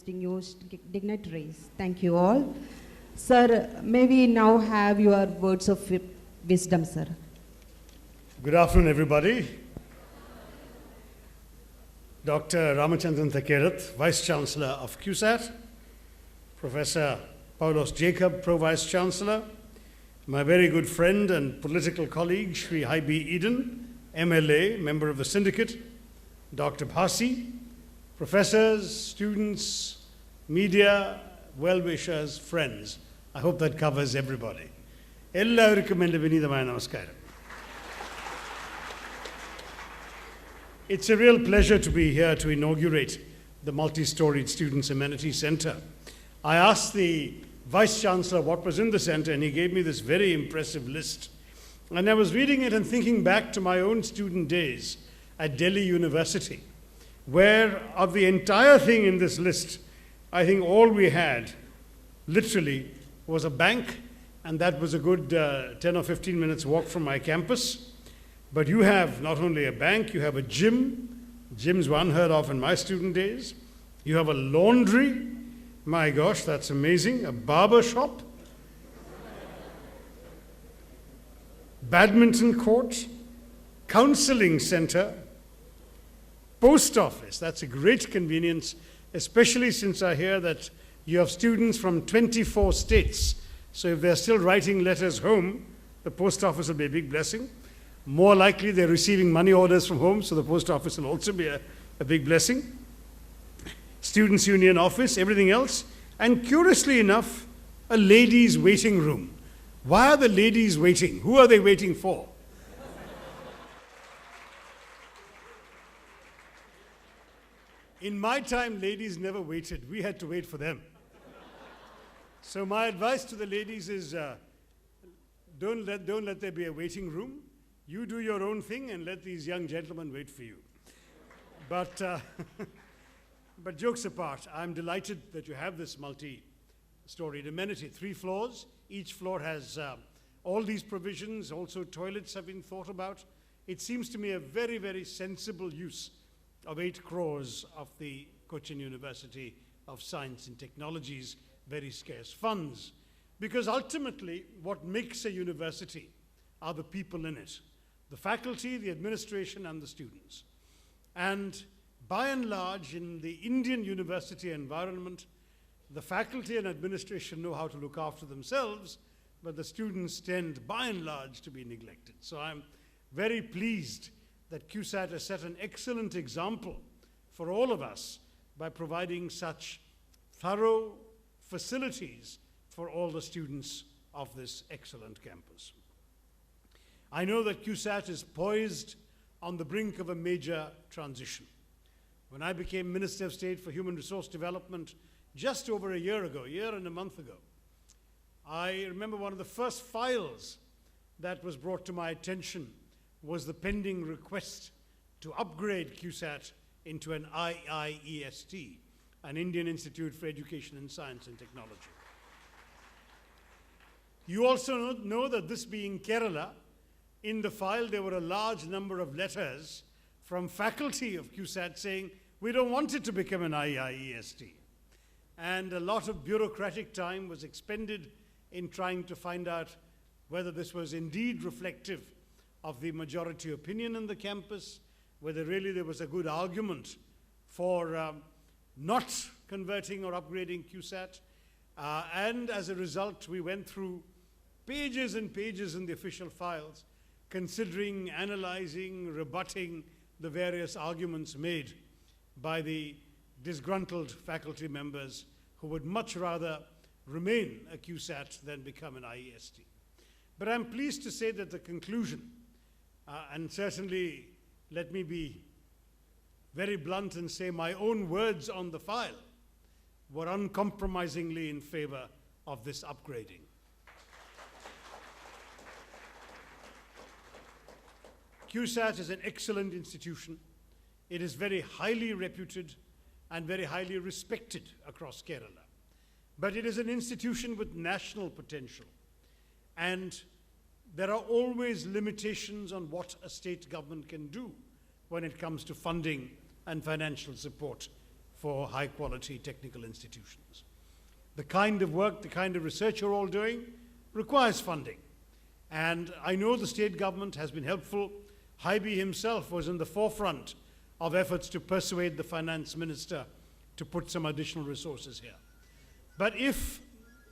distinguished dignitaries, thank you all. Sir, may we now have your words of wisdom, sir. Good afternoon, everybody. Dr. Ramachandran Thekkedath, Vice Chancellor of Cusat, Professor Paulos Jacob, Pro-Vice Chancellor, my very good friend and political colleague, Shri Haibi Eden, MLA, member of the syndicate, Dr. Bhasi, professors, students, media, well-wishers, friends. I hope that covers everybody. എല്ലാവർക്കും എൻ്റെ വിനീതമായ നമസ്കാരം. It's a real pleasure to be here to inaugurate the multi-storied Students' Amenity Center. I asked the Vice Chancellor what was in the center, and he gave me this very impressive list. And I was reading it and thinking back to my own student days at Delhi University, where of the entire thing in this list, I think all we had, literally, was a bank, and that was a good 10 or 15 minutes walk from my campus. But you have not only a bank, you have a gym. Gyms were unheard of in my student days. You have a laundry. My gosh, that's amazing. A barber shop. Badminton court. Counseling center. Post office. That's a great convenience, especially since I hear that you have students from 24 states. So if they're still writing letters home, the post office will be a big blessing. More likely they're receiving money orders from home, so the post office will also be a big blessing. Students' union office, everything else. And curiously enough, a ladies' waiting room. Why are the ladies waiting? Who are they waiting for? In my time, ladies never waited. We had to wait for them. So my advice to the ladies is don't let there be a waiting room. You do your own thing and let these young gentlemen wait for you. But jokes apart, I'm delighted that you have this multi-storied amenity. 3 floors. Each floor has all these provisions. Also, toilets have been thought about. It seems to me a very, very sensible use of 8 crores of the Cochin University of Science and Technology's very scarce funds. Because ultimately, what makes a university are the people in it. The faculty, the administration, and the students. And by and large, in the Indian university environment, the faculty and administration know how to look after themselves, but the students tend, by and large, to be neglected. So I'm very pleased that Cusat has set an excellent example for all of us by providing such thorough facilities for all the students of this excellent campus. I know that Cusat is poised on the brink of a major transition. When I became Minister of State for Human Resource Development just over a year and a month ago, I remember one of the first files that was brought to my attention was the pending request to upgrade Cusat into an IIEST, an Indian Institute for Education in Science and Technology. You also know that this being Kerala, in the file there were a large number of letters from faculty of Cusat saying, we don't want it to become an IIEST. And a lot of bureaucratic time was expended in trying to find out whether this was indeed reflective of the majority opinion in the campus, whether really there was a good argument for not converting or upgrading Cusat. And as a result, we went through pages and pages in the official files, considering, analyzing, rebutting the various arguments made by the disgruntled faculty members who would much rather remain a Cusat than become an IEST. But I'm pleased to say that the conclusion, and certainly let me be very blunt and say my own words on the file, were uncompromisingly in favor of this upgrading. Cusat is an excellent institution. It is very highly reputed and very highly respected across Kerala. But it is an institution with national potential. And there are always limitations on what a state government can do when it comes to funding and financial support for high-quality technical institutions. The kind of work, the kind of research you're all doing requires funding. And I know the state government has been helpful. Hon'ble himself was in the forefront of efforts to persuade the finance minister to put some additional resources here. But if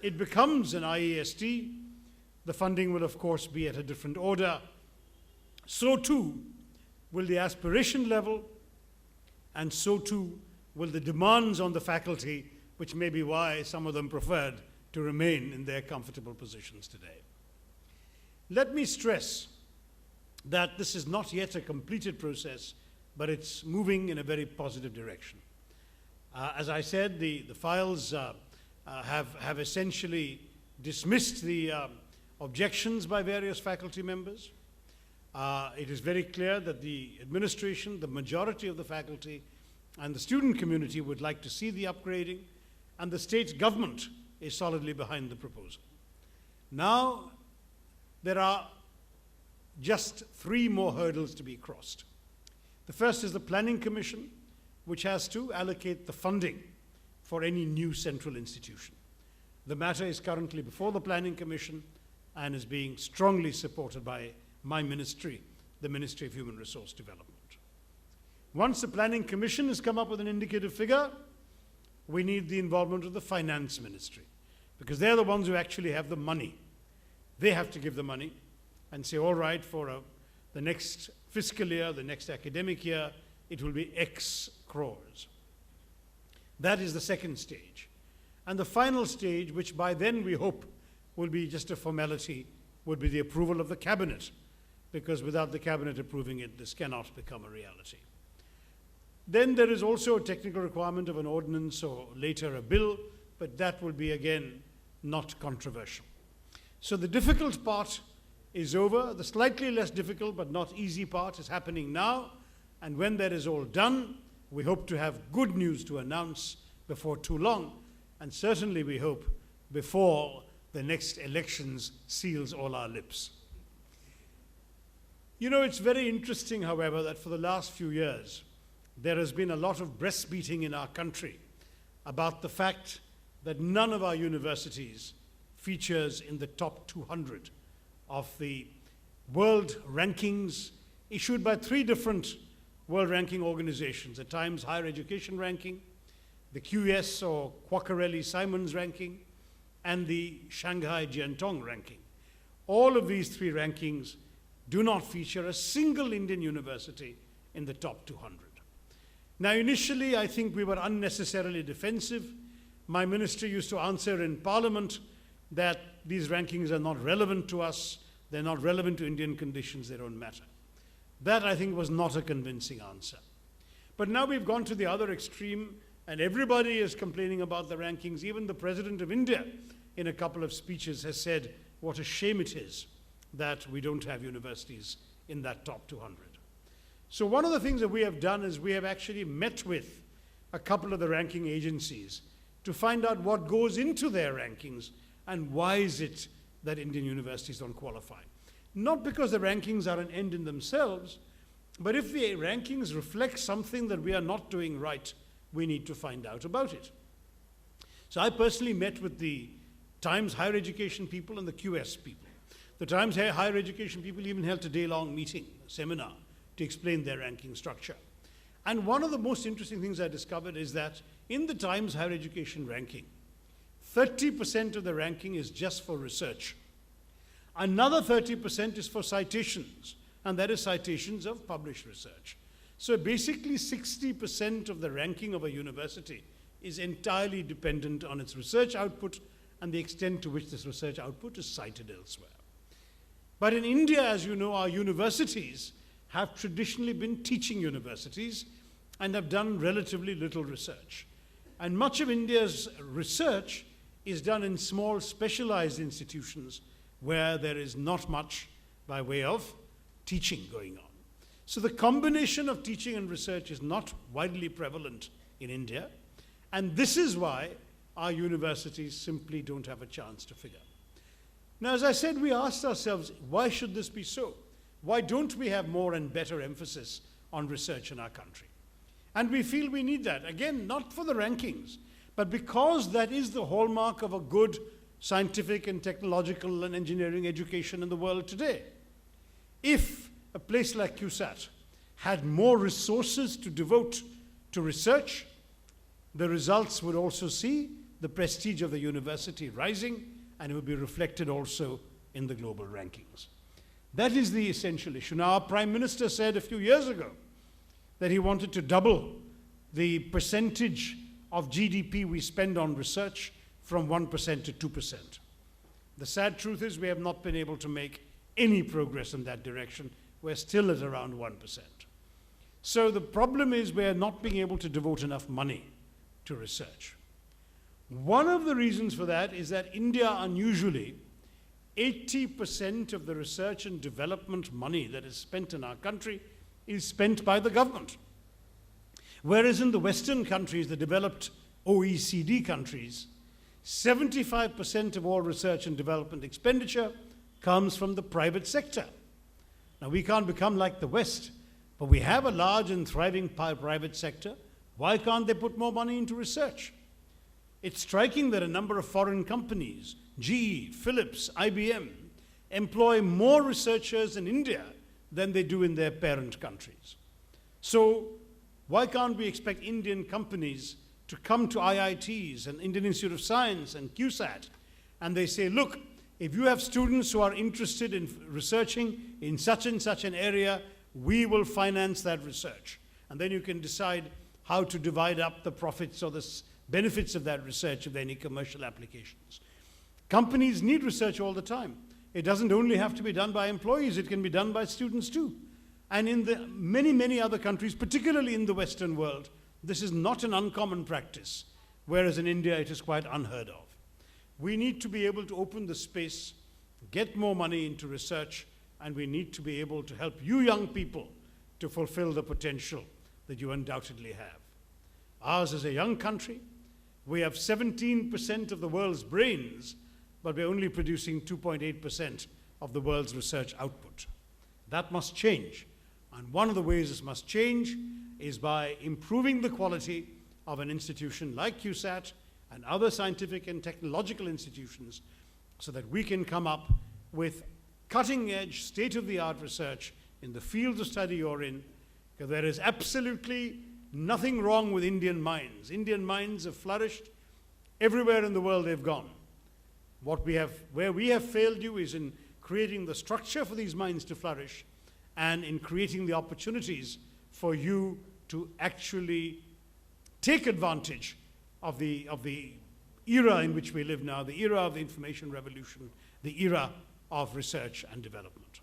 it becomes an IAST, the funding will of course be at a different order. So too will the aspiration level, and so too will the demands on the faculty, which may be why some of them preferred to remain in their comfortable positions today. Let me stress that this is not yet a completed process, but it's moving in a very positive direction. As I said, the files have essentially dismissed the objections by various faculty members. It is very clear that the administration, the majority of the faculty, and the student community would like to see the upgrading, and the state government is solidly behind the proposal. Now, there are just 3 more hurdles to be crossed. The first is the Planning Commission, which has to allocate the funding for any new central institution. The matter is currently before the Planning Commission and is being strongly supported by my ministry, the Ministry of Human Resource Development. Once the Planning Commission has come up with an indicative figure, we need the involvement of the Finance Ministry, because they're the ones who actually have the money. They have to give the money and say, all right, for the next fiscal year, the next academic year, it will be X crores. That is the second stage. And the final stage, which by then we hope will be just a formality, would be the approval of the Cabinet, because without the Cabinet approving it, this cannot become a reality. Then there is also a technical requirement of an ordinance or later a bill, but that will be, again, not controversial. So the difficult part is over. The slightly less difficult but not easy part is happening now. And when that is all done, we hope to have good news to announce before too long. And certainly we hope before the next elections seals all our lips. You know, it's very interesting, however, that for the last few years, there has been a lot of breastbeating in our country about the fact that none of our universities features in the top 200 of the world rankings issued by 3 different world ranking organizations: the Times Higher Education Ranking, the QS or Quacquarelli-Simons ranking, and the Shanghai Jiantong ranking. All of these 3 rankings do not feature a single Indian university in the top 200. Now, initially, I think we were unnecessarily defensive. My ministry used to answer in Parliament that these rankings are not relevant to us, they're not relevant to Indian conditions, they don't matter. That, I think, was not a convincing answer. But now we've gone to the other extreme, and everybody is complaining about the rankings. Even the President of India, in a couple of speeches, has said what a shame it is that we don't have universities in that top 200. So one of the things that we have done is we have actually met with a couple of the ranking agencies to find out what goes into their rankings and why is it that Indian universities don't qualify. Not because the rankings are an end in themselves, but if the rankings reflect something that we are not doing right, we need to find out about it. So I personally met with the Times Higher Education people and the QS people. The Times Higher Education people even held a day-long meeting, a seminar, to explain their ranking structure. And one of the most interesting things I discovered is that in the Times Higher Education ranking, 30% of the ranking is just for research. Another 30% is for citations, and that is citations of published research. So basically 60% of the ranking of a university is entirely dependent on its research output and the extent to which this research output is cited elsewhere. But in India, as you know, our universities have traditionally been teaching universities and have done relatively little research. And much of India's research is done in small specialized institutions where there is not much by way of teaching going on. So the combination of teaching and research is not widely prevalent in India, and this is why our universities simply don't have a chance to figure. Now, as I said, we asked ourselves, why should this be so? Why don't we have more and better emphasis on research in our country? And we feel we need that. Again, not for the rankings, but because that is the hallmark of a good scientific and technological and engineering education in the world today. If a place like Cusat had more resources to devote to research, the results would also see the prestige of the university rising, and it would be reflected also in the global rankings. That is the essential issue. Now, our Prime Minister said a few years ago that he wanted to double the percentage of GDP we spend on research from 1% to 2%. The sad truth is we have not been able to make any progress in that direction. We're still at around 1%. So the problem is we're not being able to devote enough money to research. One of the reasons for that is that India, unusually, 80% of the research and development money that is spent in our country is spent by the government. Whereas in the Western countries, the developed OECD countries, 75% of all research and development expenditure comes from the private sector. Now, we can't become like the West, but we have a large and thriving private sector. Why can't they put more money into research? It's striking that a number of foreign companies, GE, Philips, IBM, employ more researchers in India than they do in their parent countries. So why can't we expect Indian companies to come to IITs and Indian Institute of Science and Cusat, and they say, look, if you have students who are interested in researching in such and such an area, we will finance that research. And then you can decide how to divide up the profits or the benefits of that research if there are any commercial applications. Companies need research all the time. It doesn't only have to be done by employees, it can be done by students too. And in the many, many other countries, particularly in the Western world, this is not an uncommon practice, whereas in India it is quite unheard of. We need to be able to open the space, get more money into research, and we need to be able to help you young people to fulfill the potential that you undoubtedly have. Ours is a young country. We have 17% of the world's brains, but we're only producing 2.8% of the world's research output. That must change. And one of the ways this must change is by improving the quality of an institution like Cusat and other scientific and technological institutions so that we can come up with cutting-edge, state-of-the-art research in the fields of study you're in, because there is absolutely nothing wrong with Indian minds. Indian minds have flourished everywhere in the world they've gone. Where we have failed you is in creating the structure for these minds to flourish and in creating the opportunities for you to actually take advantage of the era in which we live now, the era of the information revolution, the era of research and development.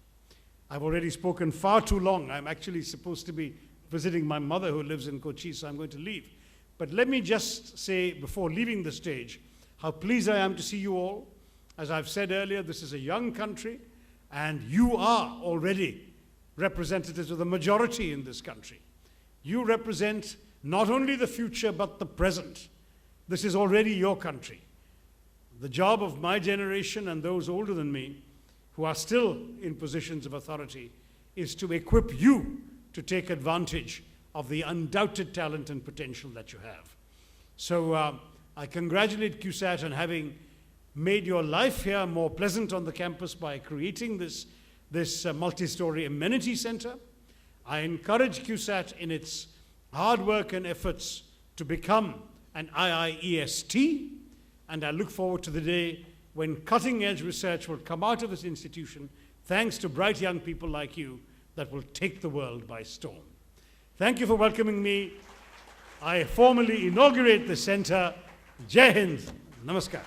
I've already spoken far too long. I'm actually supposed to be visiting my mother who lives in Kochi, so I'm going to leave. But let me just say, before leaving the stage, how pleased I am to see you all. As I've said earlier, this is a young country, and you are already representatives of the majority in this country. You represent not only the future, but the present. This is already your country. The job of my generation and those older than me, who are still in positions of authority, is to equip you to take advantage of the undoubted talent and potential that you have. So I congratulate Cusat on having made your life here more pleasant on the campus by creating this multi-story amenity center. I encourage Cusat in its hard work and efforts to become an IIEST, and I look forward to the day when cutting-edge research will come out of this institution, thanks to bright young people like you, that will take the world by storm. Thank you for welcoming me. I formally inaugurate the center. Jai Hind. Namaskar.